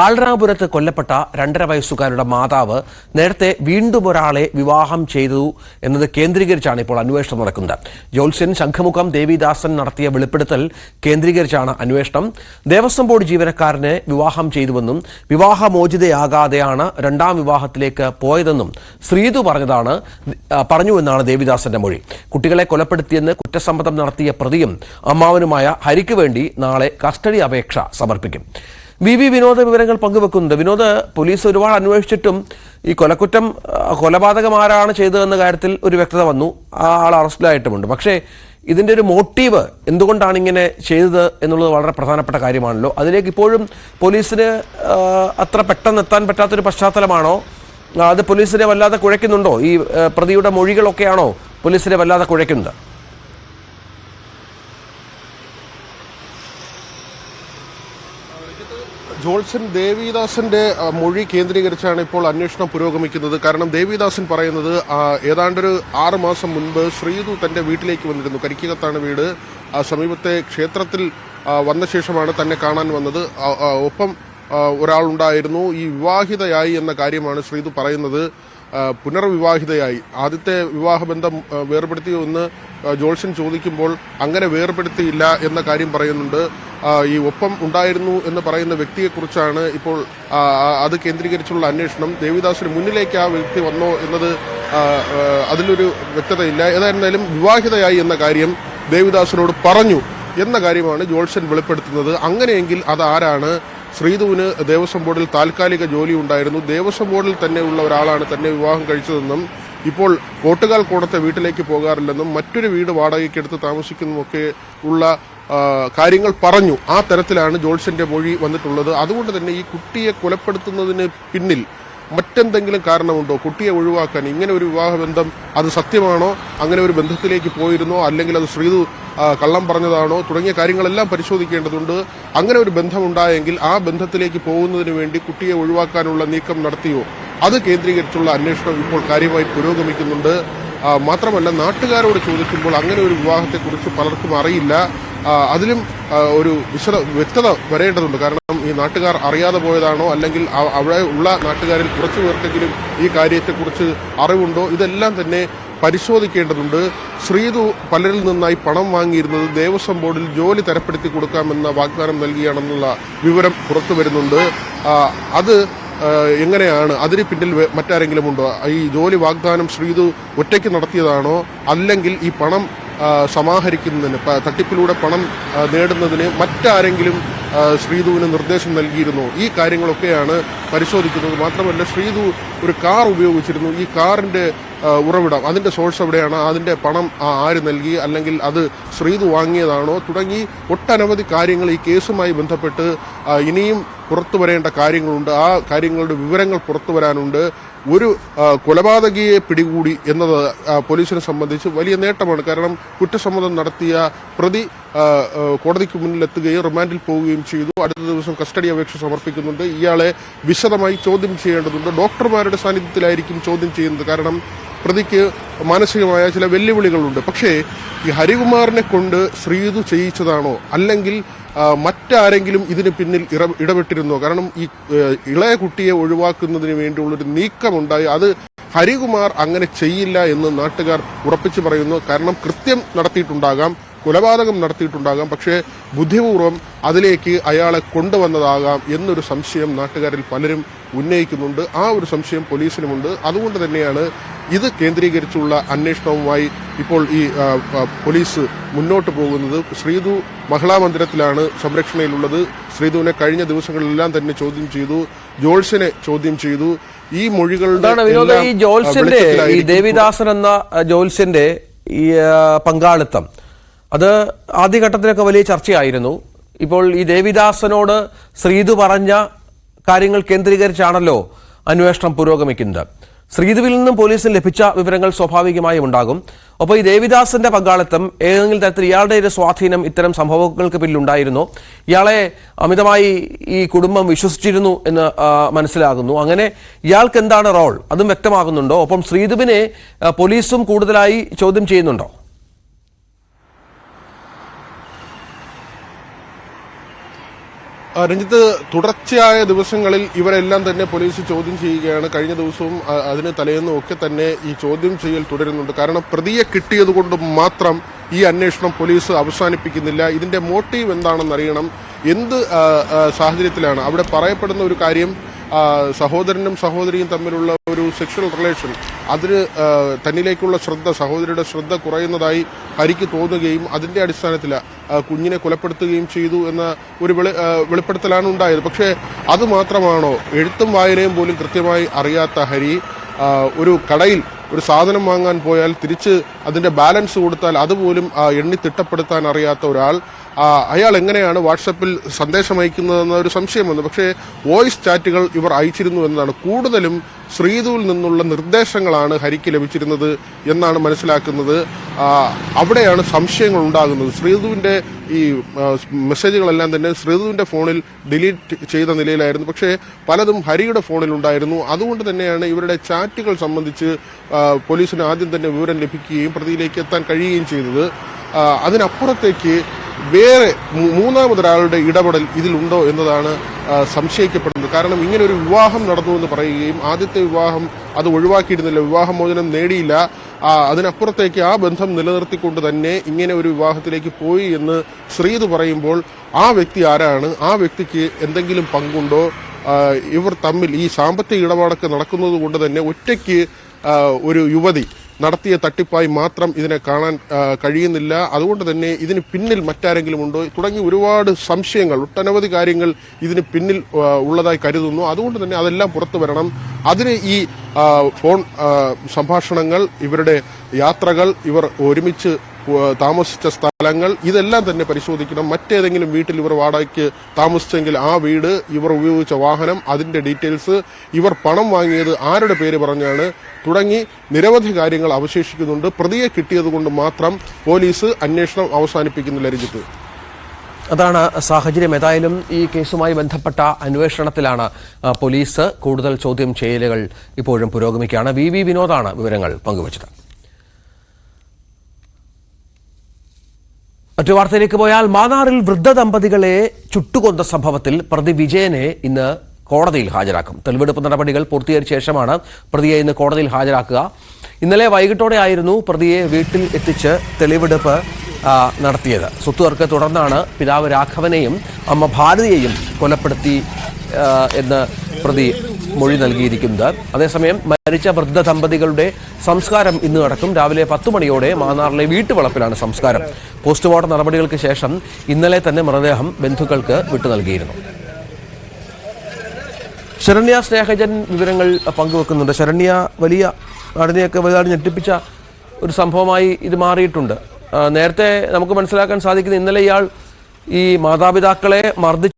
ആൾറാപുരത്ത് കൊല്ലപ്പെട്ട 2.5 വയസ്സുകാരുടെ മാതാവ് നേരത്തെ വീണ്ടും ഒരാളെ വിവാഹം ചെയ്തു എന്നത് കേന്ദ്രീകരിച്ചാണ് ഇപ്പോൾ അന്വേഷണം നടക്കുന്നത്. ജോത്സ്യൻ ശംഖുമുഖം ദേവിദാസൻ നടത്തിയ വെളിപ്പെടുത്തൽ കേന്ദ്രീകരിച്ചാണ് അന്വേഷണം. ദേവസ്വം ബോർഡ് ജീവനക്കാരനെ വിവാഹം ചെയ്തുവെന്നും വിവാഹമോചിതയാകാതെയാണ് രണ്ടാം വിവാഹത്തിലേക്ക് പോയതെന്നും ശ്രീതു പറഞ്ഞുവെന്നാണ് ദേവിദാസന്റെ മൊഴി. കുട്ടികളെ കൊലപ്പെടുത്തിയെന്ന് കുറ്റസമ്മതം നടത്തിയ പ്രതിയും അമ്മാവനുമായ ഹരിക്ക് വേണ്ടി നാളെ കസ്റ്റഡി അപേക്ഷ സമർപ്പിക്കും. വി വിനോദ വിവരങ്ങൾ പങ്കുവെക്കുന്നുണ്ട്. വിനോദ്, പോലീസ് ഒരുപാട് അന്വേഷിച്ചിട്ടും ഈ കൊലപാതകം ആരാണ് ചെയ്തതെന്ന കാര്യത്തിൽ ഒരു വ്യക്തത വന്നു. ആ ആൾ അറസ്റ്റിലായിട്ടുമുണ്ട്. പക്ഷേ ഇതിൻ്റെ ഒരു മോട്ടീവ് എന്തുകൊണ്ടാണ് ഇങ്ങനെ ചെയ്തത് എന്നുള്ളത് വളരെ പ്രധാനപ്പെട്ട കാര്യമാണല്ലോ. അതിലേക്ക് ഇപ്പോഴും പോലീസിന് അത്ര പെട്ടെന്ന് എത്താൻ പറ്റാത്തൊരു പശ്ചാത്തലമാണോ? അത് പോലീസിനെ വല്ലാതെ കുഴയ്ക്കുന്നുണ്ടോ? ഈ പ്രതിയുടെ മൊഴികളൊക്കെയാണോ പോലീസിനെ വല്ലാതെ കുഴയ്ക്കുന്നത്? ജോത്സ്യൻ ദേവിദാസന്റെ മൊഴി കേന്ദ്രീകരിച്ചാണ് ഇപ്പോൾ അന്വേഷണം പുരോഗമിക്കുന്നത്. കാരണം ദേവിദാസൻ പറയുന്നത് ഏതാണ്ടൊരു 6 മാസം മുൻപ് ശ്രീതു തന്റെ വീട്ടിലേക്ക് വന്നിരുന്നു. കരിക്കകത്താണ് വീട്. സമീപത്തെ ക്ഷേത്രത്തിൽ വന്ന ശേഷമാണ് തന്നെ കാണാൻ വന്നത്. ഒപ്പം ഒരാളുണ്ടായിരുന്നു. ഈ വിവാഹിതയായി എന്ന കാര്യമാണ് ശ്രീതു പറയുന്നത്. പുനർവിവാഹിതയായി. ആദ്യത്തെ വിവാഹബന്ധം വേർപെടുത്തിയോ എന്ന് ജോത്സ്യൻ ചോദിക്കുമ്പോൾ അങ്ങനെ വേർപെടുത്തിയില്ല എന്ന കാര്യം പറയുന്നുണ്ട്. ഈ ഒപ്പം ഉണ്ടായിരുന്നു എന്ന് പറയുന്ന വ്യക്തിയെക്കുറിച്ചാണ് ഇപ്പോൾ അത് കേന്ദ്രീകരിച്ചുള്ള അന്വേഷണം. ദേവിദാസിന് മുന്നിലേക്ക് ആ വ്യക്തി വന്നോ എന്നത് അതിലൊരു വ്യക്തതയില്ല. ഏതായിരുന്നാലും വിവാഹിതയായി എന്ന കാര്യം ദേവിദാസിനോട് പറഞ്ഞു എന്ന കാര്യമാണ് ജോത്സ്യൻ വെളിപ്പെടുത്തുന്നത്. അങ്ങനെയെങ്കിൽ അതാരാണ്? ശ്രീതുവിന് ദേവസ്വം ബോർഡിൽ താൽക്കാലിക ജോലി ഉണ്ടായിരുന്നു. ദേവസ്വം ബോർഡിൽ തന്നെ ഉള്ള ഒരാളാണ് തന്നെ വിവാഹം കഴിച്ചതെന്നും ഇപ്പോൾ കോട്ടുകാൽ കോടത്തെ വീട്ടിലേക്ക് പോകാറില്ലെന്നും മറ്റൊരു വീട് വാടകയ്ക്കെടുത്ത് താമസിക്കുന്നതുമൊക്കെ ഉള്ള കാര്യങ്ങൾ പറഞ്ഞു. ആ തരത്തിലാണ് ജോത്സ്യന്റെ മൊഴി വന്നിട്ടുള്ളത്. അതുകൊണ്ട് തന്നെ ഈ കുട്ടിയെ കൊലപ്പെടുത്തുന്നതിന് പിന്നിൽ മറ്റെന്തെങ്കിലും കാരണമുണ്ടോ? കുട്ടിയെ ഒഴിവാക്കാൻ ഇങ്ങനെ ഒരു വിവാഹബന്ധം അത് സത്യമാണോ? അങ്ങനെ ഒരു ബന്ധത്തിലേക്ക് പോയിരുന്നോ? അല്ലെങ്കിൽ അത് ശ്രീതു കള്ളം പറഞ്ഞതാണോ? തുടങ്ങിയ കാര്യങ്ങളെല്ലാം പരിശോധിക്കേണ്ടതുണ്ട്. അങ്ങനെ ഒരു ബന്ധമുണ്ടായെങ്കിൽ ആ ബന്ധത്തിലേക്ക് പോകുന്നതിന് വേണ്ടി കുട്ടിയെ ഒഴിവാക്കാനുള്ള നീക്കം നടത്തിയോ? അത് കേന്ദ്രീകരിച്ചുള്ള അന്വേഷണം ഇപ്പോൾ കാര്യമായി പുരോഗമിക്കുന്നുണ്ട്. മാത്രമല്ല, നാട്ടുകാരോട് ചോദിക്കുമ്പോൾ അങ്ങനെ ഒരു വിവാഹത്തെക്കുറിച്ച് പലർക്കും അറിയില്ല. അതിലും ഒരു വ്യക്തത വരേണ്ടതുണ്ട്. കാരണം ഈ നാട്ടുകാർ അറിയാതെ പോയതാണോ, അല്ലെങ്കിൽ അവിടെ ഉള്ള നാട്ടുകാരിൽ കുറച്ചു പേർക്കെങ്കിലും ഈ കാര്യത്തെക്കുറിച്ച് അറിവുണ്ടോ? ഇതെല്ലാം തന്നെ പരിശോധിക്കേണ്ടതുണ്ട്. ശ്രീതു പലരിൽ നിന്നായി പണം വാങ്ങിയിരുന്നത് ദേവസ്വം ബോർഡിൽ ജോലി തരപ്പെടുത്തി കൊടുക്കാമെന്ന വാഗ്ദാനം നൽകിയാണെന്നുള്ള വിവരം പുറത്തു വരുന്നുണ്ട്. അത് എങ്ങനെയാണ്? അതിന് പിന്നിൽ മറ്റാരെങ്കിലും ഉണ്ടോ? ഈ ജോലി വാഗ്ദാനം ശ്രീതു ഒറ്റയ്ക്ക് നടത്തിയതാണോ, അല്ലെങ്കിൽ ഈ പണം സമാഹരിക്കുന്നതിന്, തട്ടിപ്പിലൂടെ പണം നേടുന്നതിന് മറ്റാരെങ്കിലും ശ്രീതുവിന് നിർദ്ദേശം നൽകിയിരുന്നോ? ഈ കാര്യങ്ങളൊക്കെയാണ് പരിശോധിക്കുന്നത്. മാത്രമല്ല, ശ്രീതു ഒരു കാർ ഉപയോഗിച്ചിരുന്നു. ഈ കാറിന്റെ ഉറവിടം, അതിന്റെ സോഴ്സ് എവിടെയാണ്? അതിന്റെ പണം ആര് നൽകി? അല്ലെങ്കിൽ അത് ശ്രീതു വാങ്ങിയതാണോ? തുടങ്ങി ഒട്ടനവധി കാര്യങ്ങൾ ഈ കേസുമായി ബന്ധപ്പെട്ട് ഇനിയും പുറത്തു വരേണ്ട കാര്യങ്ങളുണ്ട്. ആ കാര്യങ്ങളുടെ വിവരങ്ങൾ പുറത്തു വരാനുണ്ട്. ഒരു കൊലപാതകിയെ പിടികൂടി എന്നത് പോലീസിനെ സംബന്ധിച്ച് വലിയ നേട്ടമാണ്. കാരണം കുറ്റസമ്മതം നടത്തിയ പ്രതി കോടതിക്ക് മുന്നിലെത്തുകയും റിമാൻഡിൽ പോവുകയും ചെയ്തു. അടുത്ത ദിവസം കസ്റ്റഡി അപേക്ഷ സമർപ്പിക്കുന്നുണ്ട്. ഇയാളെ വിശദമായി ചോദ്യം ചെയ്യേണ്ടതുണ്ട്. ഡോക്ടർമാരുടെ സാന്നിധ്യത്തിലായിരിക്കും ചോദ്യം ചെയ്യുന്നത്. കാരണം പ്രതിക്ക് മാനസികമായ ചില വെല്ലുവിളികളുണ്ട്. പക്ഷേ ഈ ഹരികുമാറിനെ കൊണ്ട് ശ്രീതു ചെയ്യിച്ചതാണോ, അല്ലെങ്കിൽ മറ്റാരെങ്കിലും ഇതിന് പിന്നിൽ ഇടപെട്ടിരുന്നോ? കാരണം ഈ ഇളയ കുട്ടിയെ ഒഴിവാക്കുന്നതിന് വേണ്ടിയുള്ളൊരു നീക്കമുണ്ടായി. അത് ഹരികുമാർ അങ്ങനെ ചെയ്യില്ല എന്ന് നാട്ടുകാർ ഉറപ്പിച്ചു പറയുന്നു. കാരണം കൃത്യം നടത്തിയിട്ടുണ്ടാകാം, കൊലപാതകം നടത്തിയിട്ടുണ്ടാകാം, പക്ഷേ ബുദ്ധിപൂർവ്വം അതിലേക്ക് അയാളെ കൊണ്ടുവന്നതാകാം എന്നൊരു സംശയം നാട്ടുകാരിൽ പലരും ഉന്നയിക്കുന്നുണ്ട്. ആ ഒരു സംശയം പോലീസിനുമുണ്ട്. അതുകൊണ്ട് തന്നെയാണ് ഇത് കേന്ദ്രീകരിച്ചുള്ള അന്വേഷണവുമായി ഇപ്പോൾ ഈ പോലീസ് മുന്നോട്ട് പോകുന്നത്. ശ്രീതു മഹിളാ മന്ദിരത്തിലാണ് സംരക്ഷണയിലുള്ളത്. ശ്രീതുവിനെ കഴിഞ്ഞ ദിവസങ്ങളിലെല്ലാം തന്നെ ചോദ്യം ചെയ്തു. ജോത്സ്യനെ ചോദ്യം ചെയ്തു. ഈ മൊഴികളുടെ ഈ ദേവിദാസൻ എന്ന ജോത്സ്യന്റെ ഈ പങ്കാളിത്തം അത് ആദ്യഘട്ടത്തിലൊക്കെ വലിയ ചർച്ചയായിരുന്നു. ഇപ്പോൾ ഈ ദേവിദാസനോട് ശ്രീതു പറഞ്ഞ കാര്യങ്ങൾ കേന്ദ്രീകരിച്ചാണല്ലോ അന്വേഷണം പുരോഗമിക്കുന്നത്. ശ്രീതുവിൽ നിന്നും പോലീസിന് ലഭിച്ച വിവരങ്ങൾ സ്വാഭാവികമായും ഉണ്ടാകും. അപ്പോൾ ഈ ദേവിദാസന്റെ പങ്കാളിത്തം ഏതെങ്കിലും തരത്തിൽ ഇയാളുടെ ഒരു സ്വാധീനം ഇത്തരം സംഭവങ്ങൾക്ക് പിന്നിലുണ്ടായിരുന്നു. ഇയാളെ അമിതമായി ഈ കുടുംബം വിശ്വസിച്ചിരുന്നു എന്ന് മനസ്സിലാകുന്നു. അങ്ങനെ ഇയാൾക്ക് എന്താണ് റോൾ അതും വ്യക്തമാകുന്നുണ്ടോ? ഒപ്പം ശ്രീതുവിനെ പോലീസും കൂടുതലായി ചോദ്യം ചെയ്യുന്നുണ്ടോ? രഞ്ജിത്ത്, തുടർച്ചയായ ദിവസങ്ങളിൽ ഇവരെല്ലാം തന്നെ പോലീസ് ചോദ്യം ചെയ്യുകയാണ്. കഴിഞ്ഞ ദിവസവും അതിന് തലേന്നും ഒക്കെ തന്നെ ഈ ചോദ്യം ചെയ്യൽ തുടരുന്നുണ്ട്. കാരണം പ്രതിയെ കിട്ടിയതുകൊണ്ട് മാത്രം ഈ അന്വേഷണം പോലീസ് അവസാനിപ്പിക്കുന്നില്ല. ഇതിന്റെ മോട്ടീവ് എന്താണെന്നറിയണം. എന്ത് സാഹചര്യത്തിലാണ് അവിടെ പറയപ്പെടുന്ന ഒരു കാര്യം, സഹോദരനും സഹോദരിയും തമ്മിലുള്ള ഒരു സെക്ഷൽ റിലേഷൻ, അതിന് തന്നിലേക്കുള്ള ശ്രദ്ധ, സഹോദരിയുടെ ശ്രദ്ധ കുറയുന്നതായി ഹരിക്ക് തോന്നുകയും അതിന്റെ അടിസ്ഥാനത്തിൽ കുഞ്ഞിനെ കൊലപ്പെടുത്തുകയും ചെയ്തു എന്ന ഒരു വെളിപ്പെടുത്തലാണ് ഉണ്ടായത്. പക്ഷേ അത് മാത്രമാണോ? എഴുത്തും വായനയും പോലും കൃത്യമായി അറിയാത്ത ഹരി ഒരു കടയിൽ ഒരു സാധനം വാങ്ങാൻ പോയാൽ തിരിച്ച് അതിന്റെ ബാലൻസ് കൊടുത്താൽ അതുപോലും എണ്ണി തിട്ടപ്പെടുത്താൻ അറിയാത്ത ഒരാൾ, അയാൾ എങ്ങനെയാണ് വാട്സപ്പിൽ സന്ദേശം അയക്കുന്നതെന്ന ഒരു സംശയം വന്നു. പക്ഷേ വോയിസ് ചാറ്റുകൾ ഇവർ അയച്ചിരുന്നു എന്നതാണ്. കൂടുതലും ശ്രീതുവിൽ നിന്നുള്ള നിർദ്ദേശങ്ങളാണ് ഹരിക്ക് ലഭിച്ചിരുന്നത് എന്നാണ് മനസ്സിലാക്കുന്നത്. അവിടെയാണ് സംശയങ്ങൾ ഉണ്ടാകുന്നത്. ശ്രീതുവിന്റെ ഈ മെസ്സേജുകളെല്ലാം തന്നെ ശ്രീതുവിന്റെ ഫോണിൽ ഡിലീറ്റ് ചെയ്ത നിലയിലായിരുന്നു. പക്ഷേ പലതും ഹരിയുടെ ഫോണിൽ ഉണ്ടായിരുന്നു. അതുകൊണ്ട് തന്നെയാണ് ഇവരുടെ ചാറ്റുകൾ സംബന്ധിച്ച് പോലീസിന് ആദ്യം തന്നെ വിവരം ലഭിക്കുകയും പ്രതിയിലേക്ക് എത്താൻ കഴിയുകയും ചെയ്തത്. അതിനപ്പുറത്തേക്ക് വേറെ മൂന്നാമതൊരാളുടെ ഇടപെടൽ ഇതിലുണ്ടോ എന്നതാണ് സംശയിക്കപ്പെടുന്നത്. കാരണം ഇങ്ങനെ ഒരു വിവാഹം നടന്നു എന്ന് പറയുകയും ആദ്യത്തെ വിവാഹം അത് ഒഴിവാക്കിയിരുന്നില്ല, വിവാഹമോചനം നേടിയില്ല, അതിനപ്പുറത്തേക്ക് ആ ബന്ധം നിലനിർത്തിക്കൊണ്ട് തന്നെ ഇങ്ങനെ ഒരു വിവാഹത്തിലേക്ക് പോയി എന്ന് ശ്രീതു പറയുമ്പോൾ ആ വ്യക്തി ആരാണ്? ആ വ്യക്തിക്ക് എന്തെങ്കിലും പങ്കുണ്ടോ? ഇവർ തമ്മിൽ ഈ സാമ്പത്തിക ഇടപാടൊക്കെ നടക്കുന്നത് കൊണ്ട് തന്നെ ഒറ്റയ്ക്ക് ഒരു യുവതി നടത്തിയ തട്ടിപ്പായി മാത്രം ഇതിനെ കാണാൻ കഴിയുന്നില്ല. അതുകൊണ്ട് തന്നെ ഇതിന് പിന്നിൽ മറ്റാരെങ്കിലും ഉണ്ടോ തുടങ്ങി ഒരുപാട് സംശയങ്ങൾ, ഒട്ടനവധി കാര്യങ്ങൾ ഇതിന് പിന്നിൽ ഉള്ളതായി കരുതുന്നു. അതുകൊണ്ട് തന്നെ അതെല്ലാം പുറത്തു വരണം. അതിന് ഈ ഫോൺ സംഭാഷണങ്ങൾ, ഇവരുടെ യാത്രകൾ, ഇവർ ഒരുമിച്ച് താമസിച്ച സ്ഥലങ്ങൾ, ഇതെല്ലാം തന്നെ പരിശോധിക്കണം. മറ്റേതെങ്കിലും വീട്ടിൽ ഇവർ വാടകയ്ക്ക് താമസിച്ചെങ്കിൽ ആ വീട്, ഇവർ ഉപയോഗിച്ച വാഹനം, അതിന്റെ ഡീറ്റെയിൽസ്, ഇവർ പണം വാങ്ങിയത് ആരുടെ പേര് പറഞ്ഞാണ് തുടങ്ങി നിരവധി കാര്യങ്ങൾ അവശേഷിക്കുന്നുണ്ട്. പ്രതിയെ കിട്ടിയതുകൊണ്ട് മാത്രം പോലീസ് അന്വേഷണം അവസാനിപ്പിക്കുന്നില്ല. രഞ്ജിത്ത്, അതാണ് സാഹചര്യം. ഏതായാലും ഈ കേസുമായി ബന്ധപ്പെട്ട അന്വേഷണത്തിലാണ് പോലീസ്. കൂടുതൽ ചോദ്യം ചെയ്യലുകൾ ഇപ്പോഴും പുരോഗമിക്കുകയാണ്. വി വിനോദാണ് വിവരങ്ങൾ പങ്കുവച്ചത്. മറ്റു വാർത്തയിലേക്ക് പോയാൽ, മാന്നാറിൽ വൃദ്ധ ദമ്പതികളെ ചുട്ടുകൊന്ന സംഭവത്തിൽ പ്രതി വിജയനെ ഇന്ന് കോടതിയിൽ ഹാജരാക്കും. തെളിവെടുപ്പ് നടപടികൾ പൂർത്തീകരിച്ച ശേഷമാണ് പ്രതിയെ ഇന്ന് കോടതിയിൽ ഹാജരാക്കുക. ഇന്നലെ വൈകിട്ടോടെയായിരുന്നു പ്രതിയെ വീട്ടിൽ എത്തിച്ച് തെളിവെടുപ്പ് നടത്തിയത്. സ്വത്തുതർക്കെ തുടർന്നാണ് പിതാവ് രാഘവനെയും അമ്മ ഭാരതിയെയും കൊലപ്പെടുത്തി എന്ന് പ്രതി മൊഴി നൽകിയിരിക്കുന്നത്. അതേസമയം മരിച്ച വൃദ്ധ ദമ്പതികളുടെ സംസ്കാരം ഇന്ന് നടക്കും. രാവിലെ 10 മണിയോടെ മാന്നാറിലെ വീട്ടുവളപ്പിലാണ് സംസ്കാരം. പോസ്റ്റ്മോർട്ടം നടപടികൾക്ക് ശേഷം ഇന്നലെ തന്നെ മൃതദേഹം ബന്ധുക്കൾക്ക് വിട്ടു നൽകിയിരുന്നു. ശരണ്യ സ്നേഹജൻ വിവരങ്ങൾ പങ്കുവെക്കുന്നുണ്ട്. ശരണ്യ, വലിയ നാടിനെയൊക്കെ വലുതായി ഞെട്ടിപ്പിച്ച ഒരു സംഭവമായി ഇത് മാറിയിട്ടുണ്ട്. നേരത്തെ നമുക്ക് മനസ്സിലാക്കാൻ സാധിക്കുന്ന, ഇന്നലെ ഇയാൾ ഈ മാതാപിതാക്കളെ മർദ്ദിച്ചു